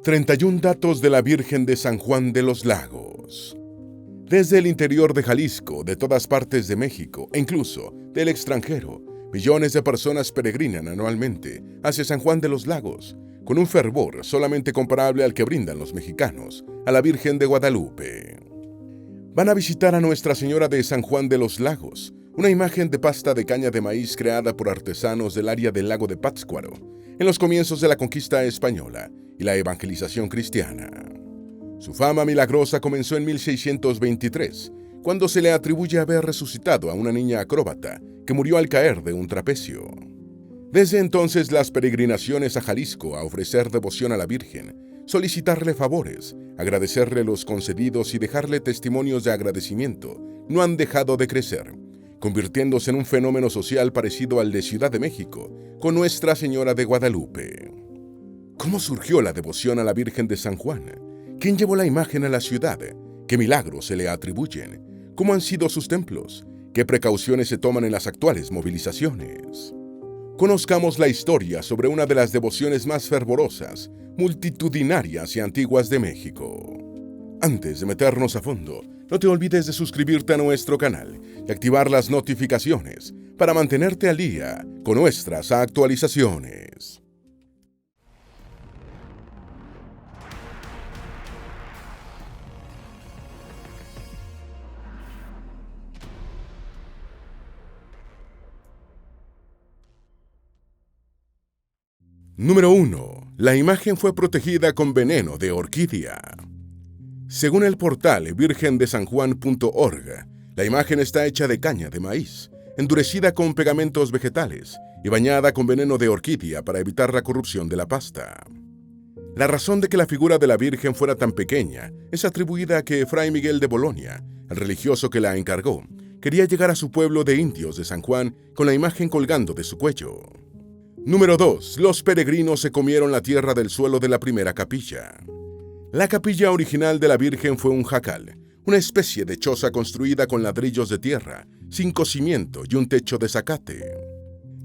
31 datos de la Virgen de San Juan de los Lagos. Desde el interior de Jalisco, de todas partes de México e incluso del extranjero, millones de personas peregrinan anualmente hacia San Juan de los Lagos, con un fervor solamente comparable al que brindan los mexicanos a la Virgen de Guadalupe. Van a visitar a Nuestra Señora de San Juan de los Lagos, una imagen de pasta de caña de maíz creada por artesanos del área del lago de Pátzcuaro, en los comienzos de la conquista española y la evangelización cristiana. Su fama milagrosa comenzó en 1623, cuando se le atribuye haber resucitado a una niña acróbata que murió al caer de un trapecio. Desde entonces, las peregrinaciones a Jalisco a ofrecer devoción a la Virgen, solicitarle favores, agradecerle los concedidos y dejarle testimonios de agradecimiento no han dejado de crecer, convirtiéndose en un fenómeno social parecido al de Ciudad de México, con Nuestra Señora de Guadalupe. ¿Cómo surgió la devoción a la Virgen de San Juan? ¿Quién llevó la imagen a la ciudad? ¿Qué milagros se le atribuyen? ¿Cómo han sido sus templos? ¿Qué precauciones se toman en las actuales movilizaciones? Conozcamos la historia sobre una de las devociones más fervorosas, multitudinarias y antiguas de México. Antes de meternos a fondo, no te olvides de suscribirte a nuestro canal y activar las notificaciones para mantenerte al día con nuestras actualizaciones. Número 1. La imagen fue protegida con veneno de orquídea. Según el portal virgendesanjuan.org, la imagen está hecha de caña de maíz, endurecida con pegamentos vegetales y bañada con veneno de orquídea para evitar la corrupción de la pasta. La razón de que la figura de la Virgen fuera tan pequeña es atribuida a que Fray Miguel de Bolonia, el religioso que la encargó, quería llegar a su pueblo de indios de San Juan con la imagen colgando de su cuello. Número 2. Los peregrinos se comieron la tierra del suelo de la primera capilla. La capilla original de la Virgen fue un jacal, una especie de choza construida con ladrillos de tierra, sin cocimiento y un techo de zacate.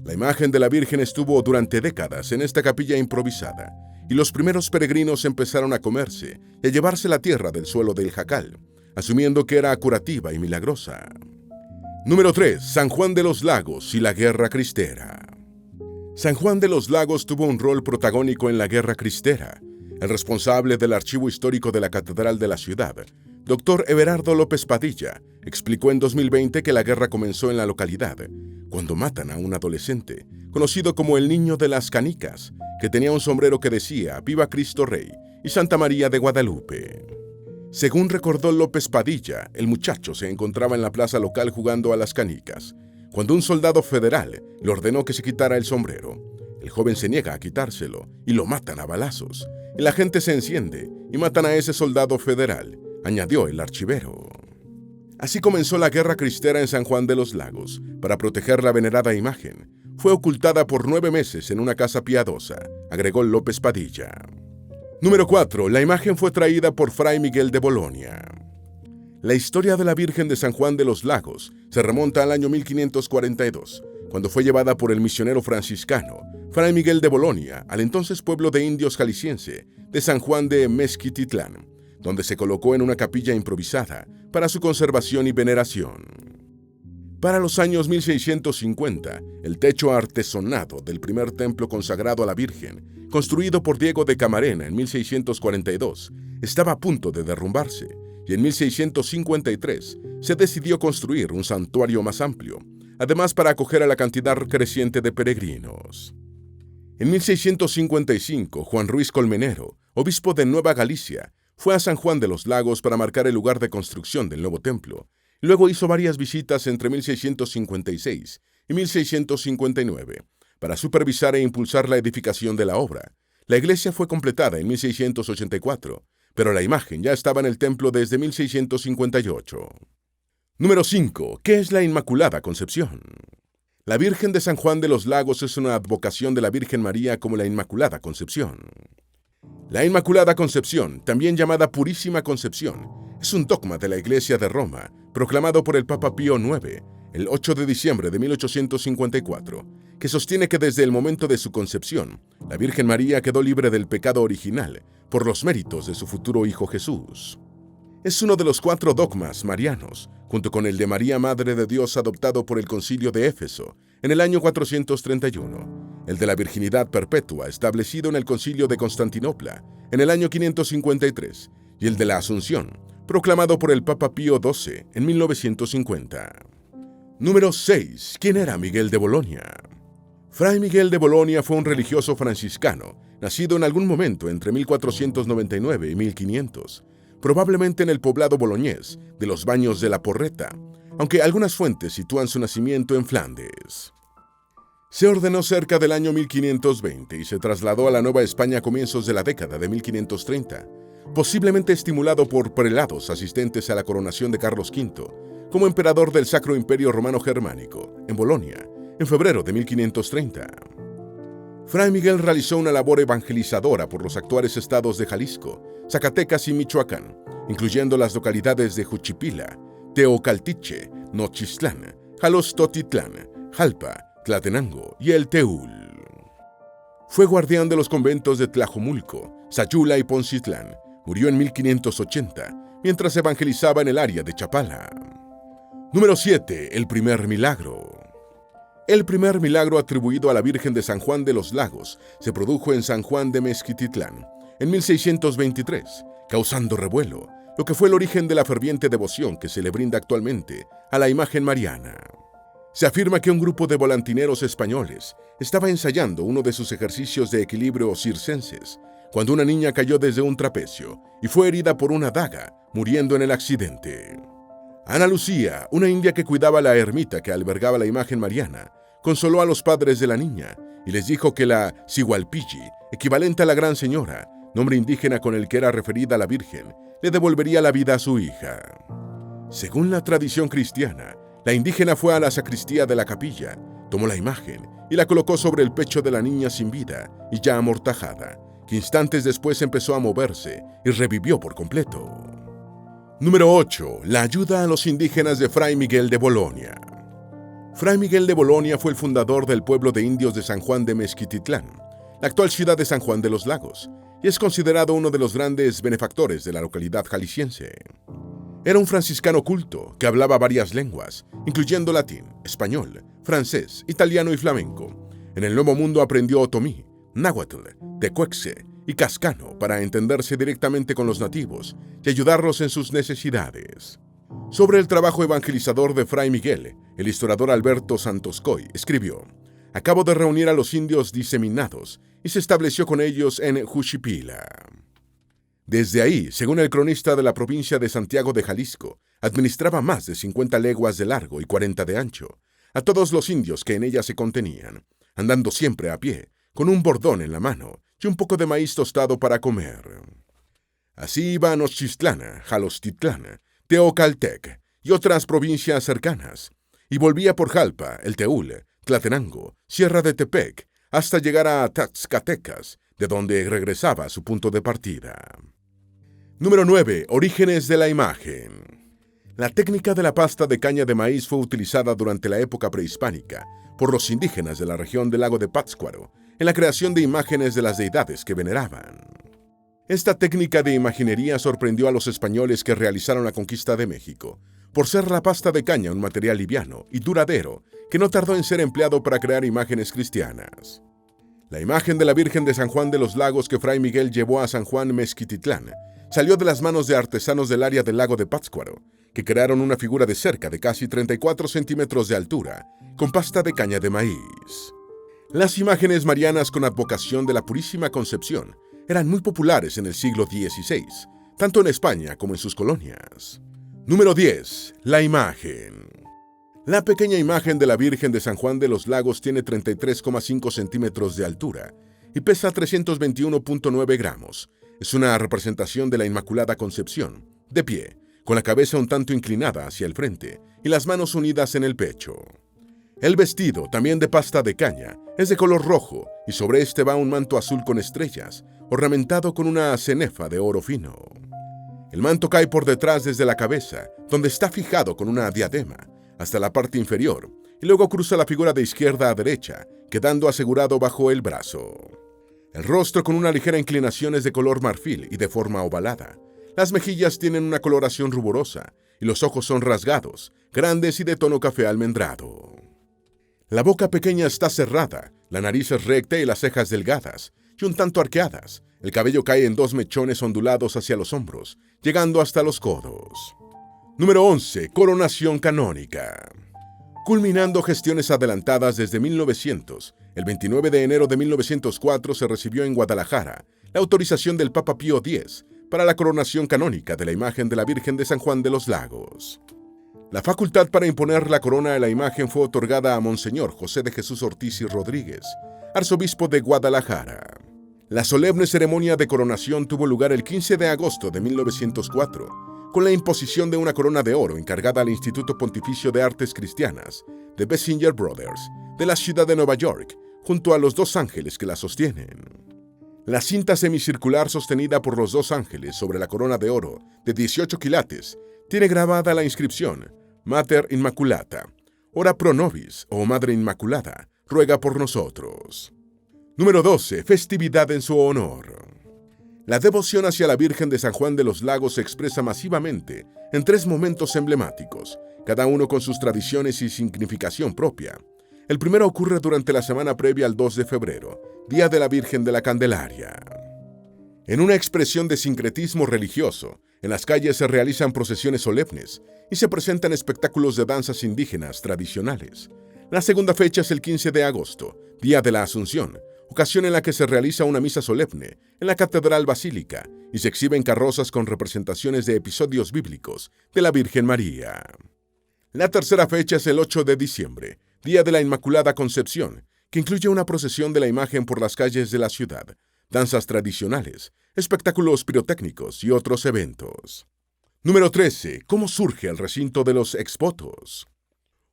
La imagen de la Virgen estuvo durante décadas en esta capilla improvisada, y los primeros peregrinos empezaron a comerse y a llevarse la tierra del suelo del jacal, asumiendo que era curativa y milagrosa. Número 3. San Juan de los Lagos y la Guerra Cristera. San Juan de los Lagos tuvo un rol protagónico en la Guerra Cristera. El responsable del archivo histórico de la Catedral de la ciudad, Dr. Everardo López Padilla, explicó en 2020 que la guerra comenzó en la localidad, cuando matan a un adolescente, conocido como el Niño de las Canicas, que tenía un sombrero que decía «Viva Cristo Rey» y Santa María de Guadalupe. Según recordó López Padilla, el muchacho se encontraba en la plaza local jugando a las canicas, cuando un soldado federal le ordenó que se quitara el sombrero. El joven se niega a quitárselo y lo matan a balazos. Y la gente se enciende y matan a ese soldado federal, añadió el archivero. Así comenzó la Guerra Cristera en San Juan de los Lagos, para proteger la venerada imagen. Fue ocultada por 9 meses en una casa piadosa, agregó López Padilla. Número 4. La imagen fue traída por Fray Miguel de Bolonia. La historia de la Virgen de San Juan de los Lagos se remonta al año 1542, cuando fue llevada por el misionero franciscano Fray Miguel de Bolonia al entonces pueblo de indios jalisciense de San Juan de Mezquititlán, donde se colocó en una capilla improvisada para su conservación y veneración. Para los años 1650, el techo artesonado del primer templo consagrado a la Virgen, construido por Diego de Camarena en 1642, estaba a punto de derrumbarse, y en 1653 se decidió construir un santuario más amplio, además para acoger a la cantidad creciente de peregrinos. En 1655, Juan Ruiz Colmenero, obispo de Nueva Galicia, fue a San Juan de los Lagos para marcar el lugar de construcción del nuevo templo. Luego hizo varias visitas entre 1656 y 1659 para supervisar e impulsar la edificación de la obra. La iglesia fue completada en 1684, pero la imagen ya estaba en el templo desde 1658. Número 5. ¿Qué es la Inmaculada Concepción? La Virgen de San Juan de los Lagos es una advocación de la Virgen María como la Inmaculada Concepción. La Inmaculada Concepción, también llamada Purísima Concepción, es un dogma de la Iglesia de Roma, proclamado por el Papa Pío IX, el 8 de diciembre de 1854, que sostiene que desde el momento de su concepción, la Virgen María quedó libre del pecado original por los méritos de su futuro hijo Jesús. Es uno de los 4 dogmas marianos, junto con el de María Madre de Dios adoptado por el Concilio de Éfeso en el año 431, el de la virginidad perpetua establecido en el Concilio de Constantinopla en el año 553 y el de la Asunción, proclamado por el Papa Pío XII en 1950. Número 6. ¿Quién era Miguel de Bolonia? Fray Miguel de Bolonia fue un religioso franciscano, nacido en algún momento entre 1499 y 1500, probablemente en el poblado boloñés de los Baños de la Porreta, aunque algunas fuentes sitúan su nacimiento en Flandes. Se ordenó cerca del año 1520 y se trasladó a la Nueva España a comienzos de la década de 1530, posiblemente estimulado por prelados asistentes a la coronación de Carlos V como emperador del Sacro Imperio Romano Germánico, en Bolonia, en febrero de 1530. Fray Miguel realizó una labor evangelizadora por los actuales estados de Jalisco, Zacatecas y Michoacán, incluyendo las localidades de Juchipila, Teocaltiche, Nochistlán, Jalostotitlán, Jalpa, Tlatenango y El Teúl. Fue guardián de los conventos de Tlajomulco, Sayula y Poncitlán. Murió en 1580, mientras evangelizaba en el área de Chapala. Número 7. El primer milagro. El primer milagro atribuido a la Virgen de San Juan de los Lagos se produjo en San Juan de Mezquititlán, en 1623, causando revuelo, lo que fue el origen de la ferviente devoción que se le brinda actualmente a la imagen mariana. Se afirma que un grupo de volantineros españoles estaba ensayando uno de sus ejercicios de equilibrio circenses, cuando una niña cayó desde un trapecio y fue herida por una daga, muriendo en el accidente. Ana Lucía, una india que cuidaba la ermita que albergaba la imagen mariana, consoló a los padres de la niña y les dijo que la Sigualpilli, equivalente a la Gran Señora, nombre indígena con el que era referida la Virgen, le devolvería la vida a su hija. Según la tradición cristiana, la indígena fue a la sacristía de la capilla, tomó la imagen y la colocó sobre el pecho de la niña sin vida y ya amortajada, que instantes después empezó a moverse y revivió por completo. Número 8. La ayuda a los indígenas de Fray Miguel de Bolonia. Fray Miguel de Bolonia fue el fundador del pueblo de indios de San Juan de Mezquititlán, la actual ciudad de San Juan de los Lagos, y es considerado uno de los grandes benefactores de la localidad jalisciense. Era un franciscano culto que hablaba varias lenguas, incluyendo latín, español, francés, italiano y flamenco. En el Nuevo Mundo aprendió otomí, náhuatl, tecuexe y cascano para entenderse directamente con los nativos y ayudarlos en sus necesidades. Sobre el trabajo evangelizador de Fray Miguel, el historiador Alberto Santoscoy escribió: «Acabo de reunir a los indios diseminados y se estableció con ellos en Juchipila». Desde ahí, según el cronista de la provincia de Santiago de Jalisco, administraba más de 50 leguas de largo y 40 de ancho, a todos los indios que en ella se contenían, andando siempre a pie, con un bordón en la mano y un poco de maíz tostado para comer. Así iba a Nochistlán, Jalostitlán, Teocaltec y otras provincias cercanas, y volvía por Jalpa, El Teúl, Tlatenango, Sierra de Tepec, hasta llegar a Taxcatecas, de donde regresaba a su punto de partida. Número 9. Orígenes de la imagen. La técnica de la pasta de caña de maíz fue utilizada durante la época prehispánica por los indígenas de la región del lago de Pátzcuaro en la creación de imágenes de las deidades que veneraban. Esta técnica de imaginería sorprendió a los españoles que realizaron la conquista de México, por ser la pasta de caña un material liviano y duradero que no tardó en ser empleado para crear imágenes cristianas. La imagen de la Virgen de San Juan de los Lagos que Fray Miguel llevó a San Juan Mezquititlán salió de las manos de artesanos del área del lago de Pátzcuaro, que crearon una figura de cerca de casi 34 centímetros de altura, con pasta de caña de maíz. Las imágenes marianas con advocación de la Purísima Concepción eran muy populares en el siglo XVI, tanto en España como en sus colonias. Número 10. La imagen. La pequeña imagen de la Virgen de San Juan de los Lagos tiene 33,5 centímetros de altura y pesa 321,9 gramos. Es una representación de la Inmaculada Concepción, de pie, con la cabeza un tanto inclinada hacia el frente y las manos unidas en el pecho. El vestido, también de pasta de caña, es de color rojo y sobre este va un manto azul con estrellas, ornamentado con una cenefa de oro fino. El manto cae por detrás desde la cabeza, donde está fijado con una diadema, hasta la parte inferior, y luego cruza la figura de izquierda a derecha, quedando asegurado bajo el brazo. El rostro con una ligera inclinación es de color marfil y de forma ovalada. Las mejillas tienen una coloración rubosa y los ojos son rasgados, grandes y de tono café almendrado. La boca pequeña está cerrada, la nariz es recta y las cejas delgadas y un tanto arqueadas. El cabello cae en 2 mechones ondulados hacia los hombros, llegando hasta los codos. Número 11. Coronación canónica. Culminando gestiones adelantadas desde 1900, el 29 de enero de 1904 se recibió en Guadalajara la autorización del Papa Pío X para la coronación canónica de la imagen de la Virgen de San Juan de los Lagos. La facultad para imponer la corona de la imagen fue otorgada a Monseñor José de Jesús Ortiz y Rodríguez, arzobispo de Guadalajara. La solemne ceremonia de coronación tuvo lugar el 15 de agosto de 1904, con la imposición de una corona de oro encargada al Instituto Pontificio de Artes Cristianas de Bessinger Brothers, de la ciudad de Nueva York, junto a los 2 ángeles que la sostienen. La cinta semicircular sostenida por los 2 ángeles sobre la corona de oro de 18 quilates tiene grabada la inscripción Mater Immaculata, ora pro nobis, o Madre Inmaculada, ruega por nosotros. Número 12. Festividad en su honor. La devoción hacia la Virgen de San Juan de los Lagos se expresa masivamente en 3 momentos emblemáticos, cada uno con sus tradiciones y significación propia. El primero ocurre durante la semana previa al 2 de febrero, Día de la Virgen de la Candelaria. En una expresión de sincretismo religioso, en las calles se realizan procesiones solemnes y se presentan espectáculos de danzas indígenas tradicionales. La segunda fecha es el 15 de agosto, Día de la Asunción, ocasión en la que se realiza una misa solemne en la Catedral Basílica y se exhiben carrozas con representaciones de episodios bíblicos de la Virgen María. La tercera fecha es el 8 de diciembre, Día de la Inmaculada Concepción, que incluye una procesión de la imagen por las calles de la ciudad, danzas tradicionales, espectáculos pirotécnicos y otros eventos. Número 13. ¿Cómo surge el recinto de los exvotos?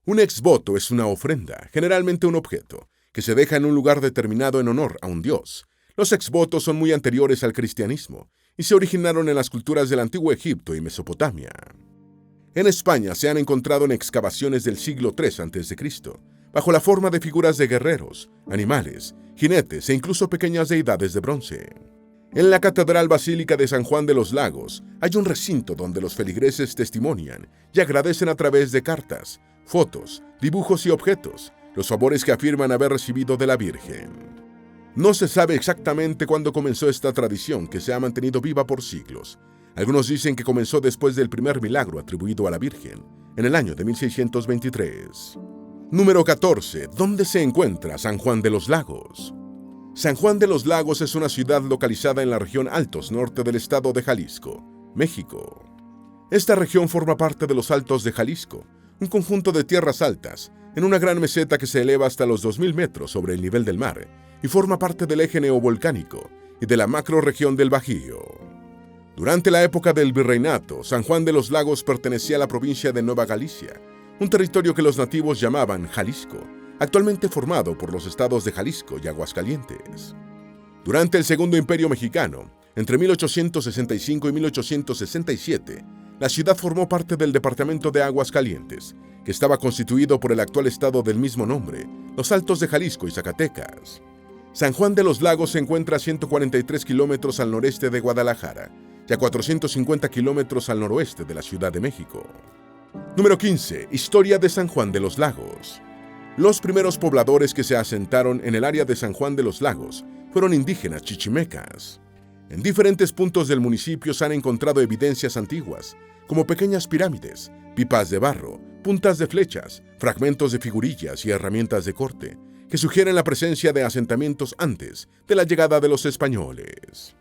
Un exvoto es una ofrenda, generalmente un objeto, que se deja en un lugar determinado en honor a un dios. Los exvotos son muy anteriores al cristianismo y se originaron en las culturas del antiguo Egipto y Mesopotamia. En España se han encontrado en excavaciones del siglo III a.C., bajo la forma de figuras de guerreros, animales, jinetes e incluso pequeñas deidades de bronce. En la Catedral Basílica de San Juan de los Lagos hay un recinto donde los feligreses testimonian y agradecen a través de cartas, fotos, dibujos y objetos los favores que afirman haber recibido de la Virgen. No se sabe exactamente cuándo comenzó esta tradición que se ha mantenido viva por siglos. Algunos dicen que comenzó después del primer milagro atribuido a la Virgen, en el año de 1623. Número 14. ¿Dónde se encuentra San Juan de los Lagos? San Juan de los Lagos es una ciudad localizada en la región Altos Norte del estado de Jalisco, México. Esta región forma parte de los Altos de Jalisco, un conjunto de tierras altas, en una gran meseta que se eleva hasta los 2.000 metros sobre el nivel del mar y forma parte del eje neovolcánico y de la macrorregión del Bajío. Durante la época del virreinato, San Juan de los Lagos pertenecía a la provincia de Nueva Galicia, un territorio que los nativos llamaban Jalisco, actualmente formado por los estados de Jalisco y Aguascalientes. Durante el Segundo Imperio Mexicano, entre 1865 y 1867, la ciudad formó parte del departamento de Aguascalientes, que estaba constituido por el actual estado del mismo nombre, los Altos de Jalisco y Zacatecas. San Juan de los Lagos se encuentra a 143 kilómetros al noreste de Guadalajara y a 450 kilómetros al noroeste de la Ciudad de México. Número 15. Historia de San Juan de los Lagos. Los primeros pobladores que se asentaron en el área de San Juan de los Lagos fueron indígenas chichimecas. En diferentes puntos del municipio se han encontrado evidencias antiguas, como pequeñas pirámides, pipas de barro, puntas de flechas, fragmentos de figurillas y herramientas de corte, que sugieren la presencia de asentamientos antes de la llegada de los españoles.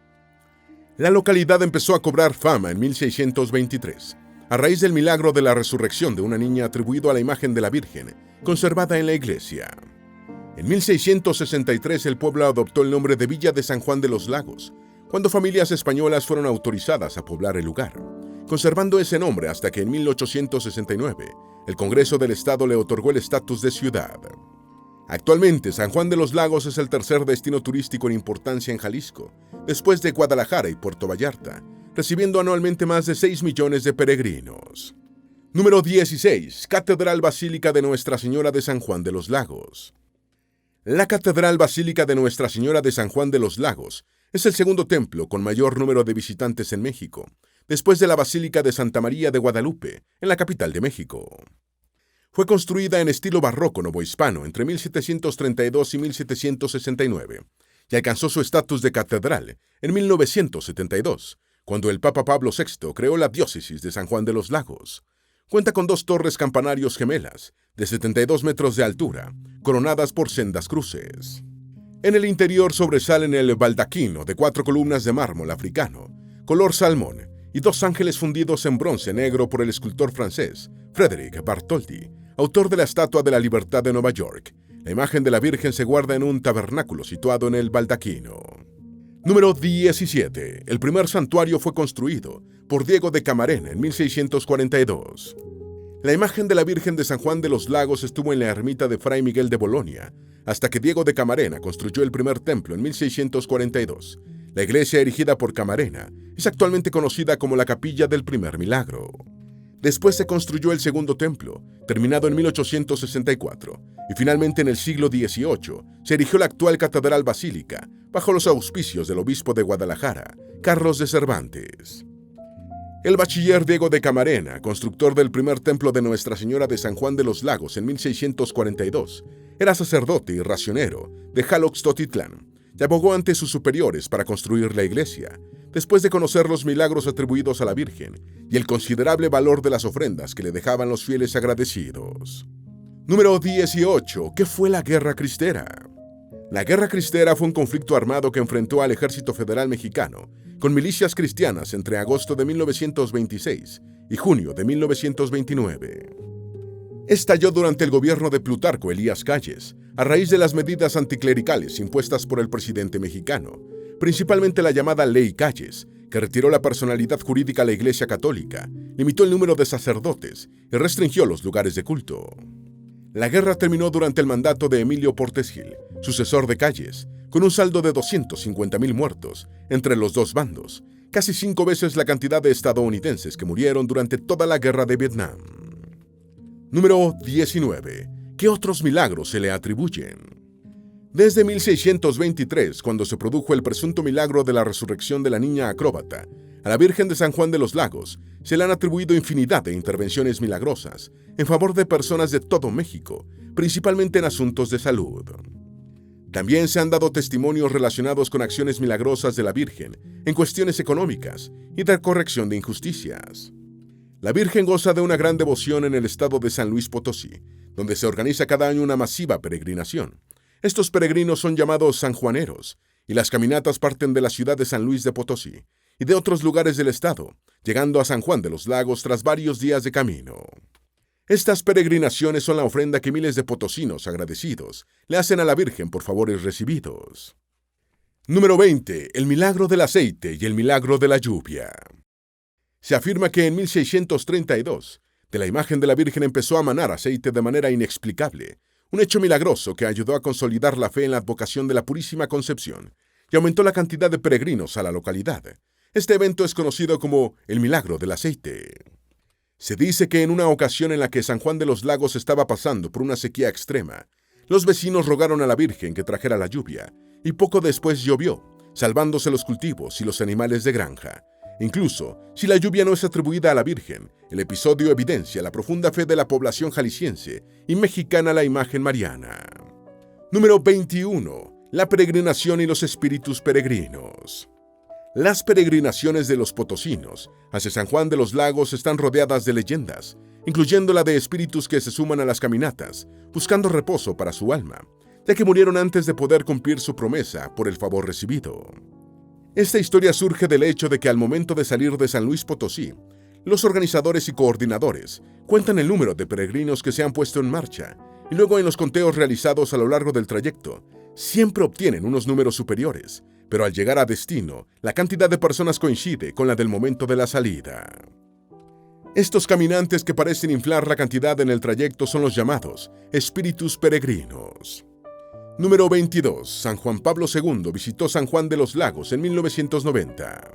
La localidad empezó a cobrar fama en 1623, a raíz del milagro de la resurrección de una niña atribuido a la imagen de la Virgen, conservada en la iglesia. En 1663 el pueblo adoptó el nombre de Villa de San Juan de los Lagos, cuando familias españolas fueron autorizadas a poblar el lugar, conservando ese nombre hasta que en 1869 el Congreso del Estado le otorgó el estatus de ciudad. Actualmente, San Juan de los Lagos es el tercer destino turístico en importancia en Jalisco, después de Guadalajara y Puerto Vallarta, recibiendo anualmente más de 6 millones de peregrinos. Número 16. Catedral Basílica de Nuestra Señora de San Juan de los Lagos. La Catedral Basílica de Nuestra Señora de San Juan de los Lagos es el segundo templo con mayor número de visitantes en México, después de la Basílica de Santa María de Guadalupe, en la capital de México. Fue construida en estilo barroco novohispano entre 1732 y 1769 y alcanzó su estatus de catedral en 1972, cuando el Papa Pablo VI creó la diócesis de San Juan de los Lagos. Cuenta con 2 torres campanarios gemelas, de 72 metros de altura, coronadas por sendas cruces. En el interior sobresalen el baldaquino de 4 columnas de mármol africano, color salmón, y 2 ángeles fundidos en bronce negro por el escultor francés Frédéric Bartholdi, autor de la Estatua de la Libertad de Nueva York. La imagen de la Virgen se guarda en un tabernáculo situado en el baldaquino. Número 17. El primer santuario fue construido por Diego de Camarena en 1642. La imagen de la Virgen de San Juan de los Lagos estuvo en la ermita de Fray Miguel de Bolonia, hasta que Diego de Camarena construyó el primer templo en 1642. La iglesia erigida por Camarena es actualmente conocida como la Capilla del Primer Milagro. Después se construyó el segundo templo, terminado en 1864, y finalmente en el siglo XVIII se erigió la actual Catedral Basílica, bajo los auspicios del obispo de Guadalajara, Carlos de Cervantes. El bachiller Diego de Camarena, constructor del primer templo de Nuestra Señora de San Juan de los Lagos en 1642, era sacerdote y racionero de Jaloxtotitlán y abogó ante sus superiores para construir la iglesia, después de conocer los milagros atribuidos a la Virgen y el considerable valor de las ofrendas que le dejaban los fieles agradecidos. Número 18. ¿Qué fue la Guerra Cristera? La Guerra Cristera fue un conflicto armado que enfrentó al Ejército Federal Mexicano con milicias cristianas entre agosto de 1926 y junio de 1929. Estalló durante el gobierno de Plutarco Elías Calles, a raíz de las medidas anticlericales impuestas por el presidente mexicano, principalmente la llamada Ley Calles, que retiró la personalidad jurídica a la Iglesia Católica, limitó el número de sacerdotes y restringió los lugares de culto. La guerra terminó durante el mandato de Emilio Portes Gil, sucesor de Calles, con un saldo de 250,000 muertos entre los dos bandos, casi 5 veces la cantidad de estadounidenses que murieron durante toda la guerra de Vietnam. Número 19. ¿Qué otros milagros se le atribuyen? Desde 1623, cuando se produjo el presunto milagro de la resurrección de la niña acróbata, a la Virgen de San Juan de los Lagos se le han atribuido infinidad de intervenciones milagrosas en favor de personas de todo México, principalmente en asuntos de salud. También se han dado testimonios relacionados con acciones milagrosas de la Virgen en cuestiones económicas y de corrección de injusticias. La Virgen goza de una gran devoción en el estado de San Luis Potosí, donde se organiza cada año una masiva peregrinación. Estos peregrinos son llamados sanjuaneros, y las caminatas parten de la ciudad de San Luis de Potosí y de otros lugares del estado, llegando a San Juan de los Lagos tras varios días de camino. Estas peregrinaciones son la ofrenda que miles de potosinos agradecidos le hacen a la Virgen por favores recibidos. Número 20. El milagro del aceite y el milagro de la lluvia. Se afirma que en 1632, de la imagen de la Virgen empezó a manar aceite de manera inexplicable, un hecho milagroso que ayudó a consolidar la fe en la advocación de la Purísima Concepción y aumentó la cantidad de peregrinos a la localidad. Este evento es conocido como el milagro del aceite. Se dice que en una ocasión en la que San Juan de los Lagos estaba pasando por una sequía extrema, los vecinos rogaron a la Virgen que trajera la lluvia, y poco después llovió, salvándose los cultivos y los animales de granja. Incluso, si la lluvia no es atribuida a la Virgen, el episodio evidencia la profunda fe de la población jalisciense y mexicana a la imagen mariana. Número 21. La peregrinación y los espíritus peregrinos. Las peregrinaciones de los potosinos hacia San Juan de los Lagos están rodeadas de leyendas, incluyendo la de espíritus que se suman a las caminatas, buscando reposo para su alma, ya que murieron antes de poder cumplir su promesa por el favor recibido. Esta historia surge del hecho de que al momento de salir de San Luis Potosí, los organizadores y coordinadores cuentan el número de peregrinos que se han puesto en marcha, y luego en los conteos realizados a lo largo del trayecto, siempre obtienen unos números superiores, pero al llegar a destino, la cantidad de personas coincide con la del momento de la salida. Estos caminantes que parecen inflar la cantidad en el trayecto son los llamados espíritus peregrinos. Número 22. San Juan Pablo II visitó San Juan de los Lagos en 1990.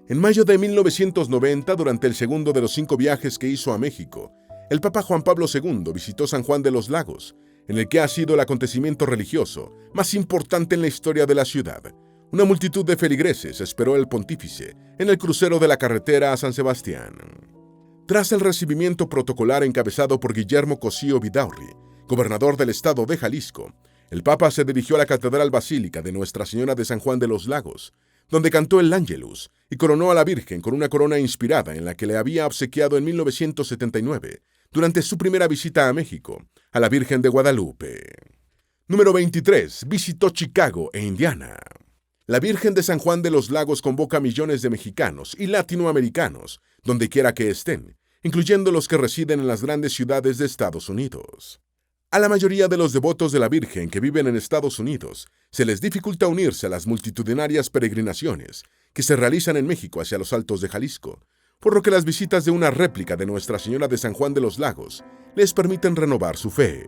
En mayo de 1990, durante el segundo de los 5 viajes que hizo a México, el Papa Juan Pablo II visitó San Juan de los Lagos, en el que ha sido el acontecimiento religioso más importante en la historia de la ciudad. Una multitud de feligreses esperó al pontífice en el crucero de la carretera a San Sebastián. Tras el recibimiento protocolar encabezado por Guillermo Cosío Vidaurri, gobernador del estado de Jalisco, el Papa se dirigió a la Catedral Basílica de Nuestra Señora de San Juan de los Lagos, donde cantó el Ángelus y coronó a la Virgen con una corona inspirada en la que le había obsequiado en 1979, durante su primera visita a México, a la Virgen de Guadalupe. Número 23. Visitó Chicago e Indiana. La Virgen de San Juan de los Lagos convoca a millones de mexicanos y latinoamericanos, donde quiera que estén, incluyendo los que residen en las grandes ciudades de Estados Unidos. A la mayoría de los devotos de la Virgen que viven en Estados Unidos se les dificulta unirse a las multitudinarias peregrinaciones que se realizan en México hacia los Altos de Jalisco, por lo que las visitas de una réplica de Nuestra Señora de San Juan de los Lagos les permiten renovar su fe.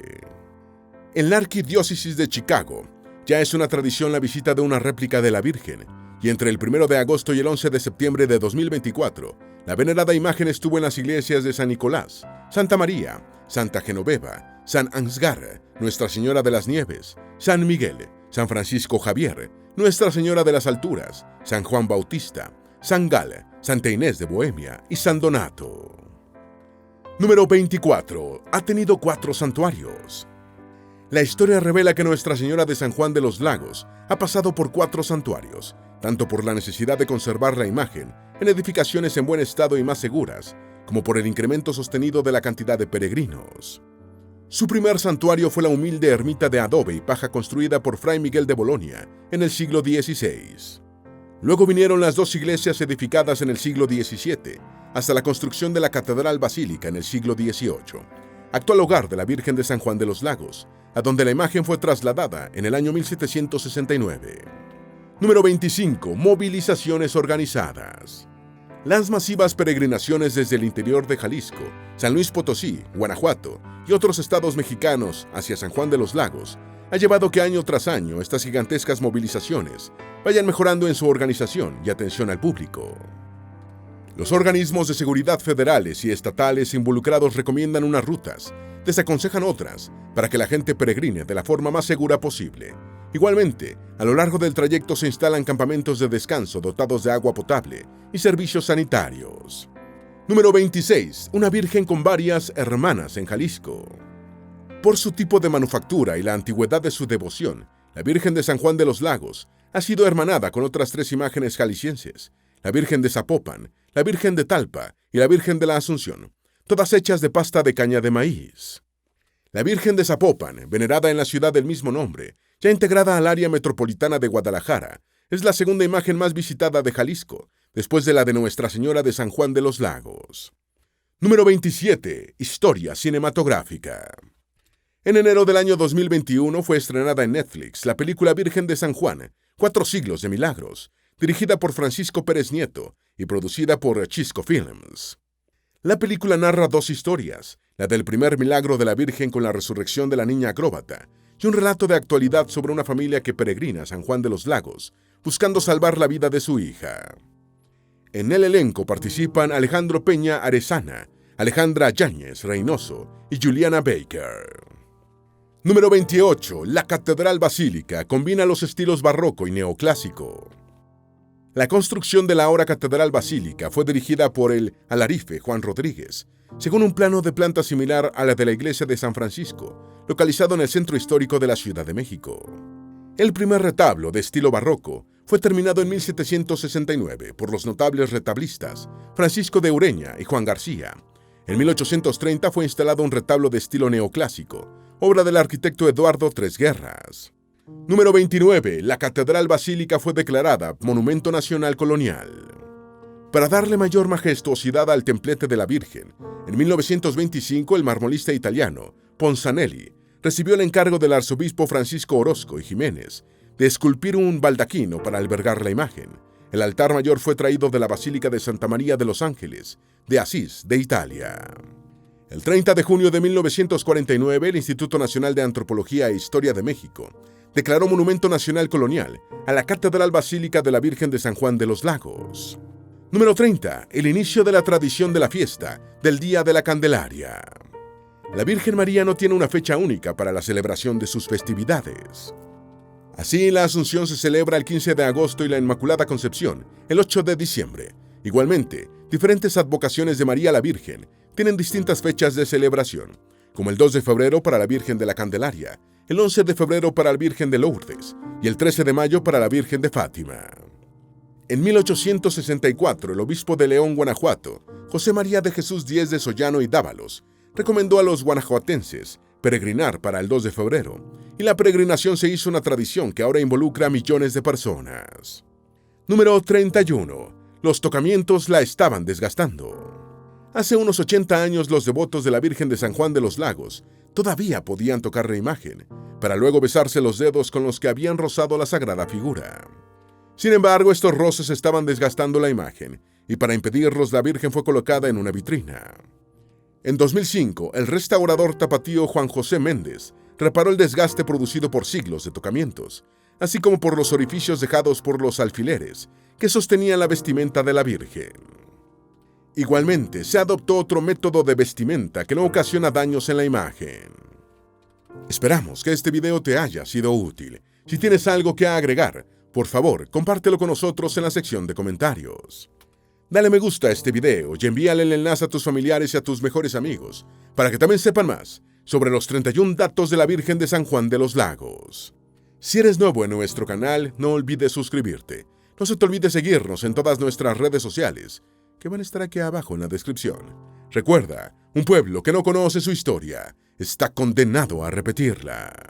En la Arquidiócesis de Chicago, ya es una tradición la visita de una réplica de la Virgen, y entre el 1 de agosto y el 11 de septiembre de 2024, la venerada imagen estuvo en las iglesias de San Nicolás, Santa María, Santa Genoveva, San Ansgar, Nuestra Señora de las Nieves, San Miguel, San Francisco Javier, Nuestra Señora de las Alturas, San Juan Bautista, San Gal, Santa Inés de Bohemia y San Donato. Número 24. Ha tenido 4 santuarios. La historia revela que Nuestra Señora de San Juan de los Lagos ha pasado por 4 santuarios, tanto por la necesidad de conservar la imagen en edificaciones en buen estado y más seguras, como por el incremento sostenido de la cantidad de peregrinos. Su primer santuario fue la humilde ermita de adobe y paja construida por Fray Miguel de Bolonia en el siglo XVI. Luego vinieron las 2 iglesias edificadas en el siglo XVII, hasta la construcción de la Catedral Basílica en el siglo XVIII, actual hogar de la Virgen de San Juan de los Lagos, a donde la imagen fue trasladada en el año 1769. Número 25. Movilizaciones organizadas. Las masivas peregrinaciones desde el interior de Jalisco, San Luis Potosí, Guanajuato y otros estados mexicanos hacia San Juan de los Lagos ha llevado que año tras año estas gigantescas movilizaciones vayan mejorando en su organización y atención al público. Los organismos de seguridad federales y estatales involucrados recomiendan unas rutas, desaconsejan otras, para que la gente peregrine de la forma más segura posible. Igualmente, a lo largo del trayecto se instalan campamentos de descanso dotados de agua potable y servicios sanitarios. Número 26. Una virgen con varias hermanas en Jalisco. Por su tipo de manufactura y la antigüedad de su devoción, la Virgen de San Juan de los Lagos ha sido hermanada con otras 3 imágenes jaliscienses: la Virgen de Zapopan, la Virgen de Talpa y la Virgen de la Asunción, todas hechas de pasta de caña de maíz. La Virgen de Zapopan, venerada en la ciudad del mismo nombre, ya integrada al área metropolitana de Guadalajara, es la segunda imagen más visitada de Jalisco, después de la de Nuestra Señora de San Juan de los Lagos. Número 27. Historia cinematográfica. En enero del año 2021 fue estrenada en Netflix la película Virgen de San Juan, 4 siglos de milagros, dirigida por Francisco Pérez Nieto y producida por Chisco Films. La película narra 2 historias, la del primer milagro de la Virgen con la resurrección de la niña acróbata, y un relato de actualidad sobre una familia que peregrina a San Juan de los Lagos, buscando salvar la vida de su hija. En el elenco participan Alejandro Peña Arezana, Alejandra Yáñez Reynoso y Juliana Baker. Número 28. La Catedral Basílica combina los estilos barroco y neoclásico. La construcción de la ahora Catedral Basílica fue dirigida por el alarife Juan Rodríguez, según un plano de planta similar a la de la iglesia de San Francisco, localizado en el centro histórico de la Ciudad de México. El primer retablo, de estilo barroco, fue terminado en 1769 por los notables retablistas Francisco de Ureña y Juan García. En 1830 fue instalado un retablo de estilo neoclásico, obra del arquitecto Eduardo Tres Guerras. Número 29. La Catedral Basílica fue declarada Monumento Nacional Colonial. Para darle mayor majestuosidad al templete de la Virgen, en 1925 el marmolista italiano Ponzanelli recibió el encargo del arzobispo Francisco Orozco y Jiménez de esculpir un baldaquino para albergar la imagen. El altar mayor fue traído de la Basílica de Santa María de los Ángeles, de Asís, de Italia. El 30 de junio de 1949, el Instituto Nacional de Antropología e Historia de México declaró Monumento Nacional Colonial a la Catedral Basílica de la Virgen de San Juan de los Lagos. Número 30. El inicio de la tradición de la fiesta del Día de la Candelaria. La Virgen María no tiene una fecha única para la celebración de sus festividades. Así, la Asunción se celebra el 15 de agosto y la Inmaculada Concepción el 8 de diciembre. Igualmente, diferentes advocaciones de María la Virgen tienen distintas fechas de celebración, como el 2 de febrero para la Virgen de la Candelaria, el 11 de febrero para la Virgen de Lourdes y el 13 de mayo para la Virgen de Fátima. En 1864, el obispo de León, Guanajuato, José María de Jesús Díez de Sollano y Dávalos, recomendó a los guanajuatenses peregrinar para el 2 de febrero, y la peregrinación se hizo una tradición que ahora involucra a millones de personas. Número 31. Los tocamientos la estaban desgastando. Hace unos 80 años los devotos de la Virgen de San Juan de los Lagos todavía podían tocar la imagen, para luego besarse los dedos con los que habían rozado la sagrada figura. Sin embargo, estos roces estaban desgastando la imagen, y para impedirlos la Virgen fue colocada en una vitrina. En 2005, el restaurador tapatío Juan José Méndez reparó el desgaste producido por siglos de tocamientos, así como por los orificios dejados por los alfileres que sostenían la vestimenta de la Virgen. Igualmente, se adoptó otro método de vestimenta que no ocasiona daños en la imagen. Esperamos que este video te haya sido útil. Si tienes algo que agregar, por favor, compártelo con nosotros en la sección de comentarios. Dale me gusta a este video y envíale el enlace a tus familiares y a tus mejores amigos, para que también sepan más sobre los 31 datos de la Virgen de San Juan de los Lagos. Si eres nuevo en nuestro canal, no olvides suscribirte. No se te olvide seguirnos en todas nuestras redes sociales, que van a estar aquí abajo en la descripción. Recuerda, un pueblo que no conoce su historia está condenado a repetirla.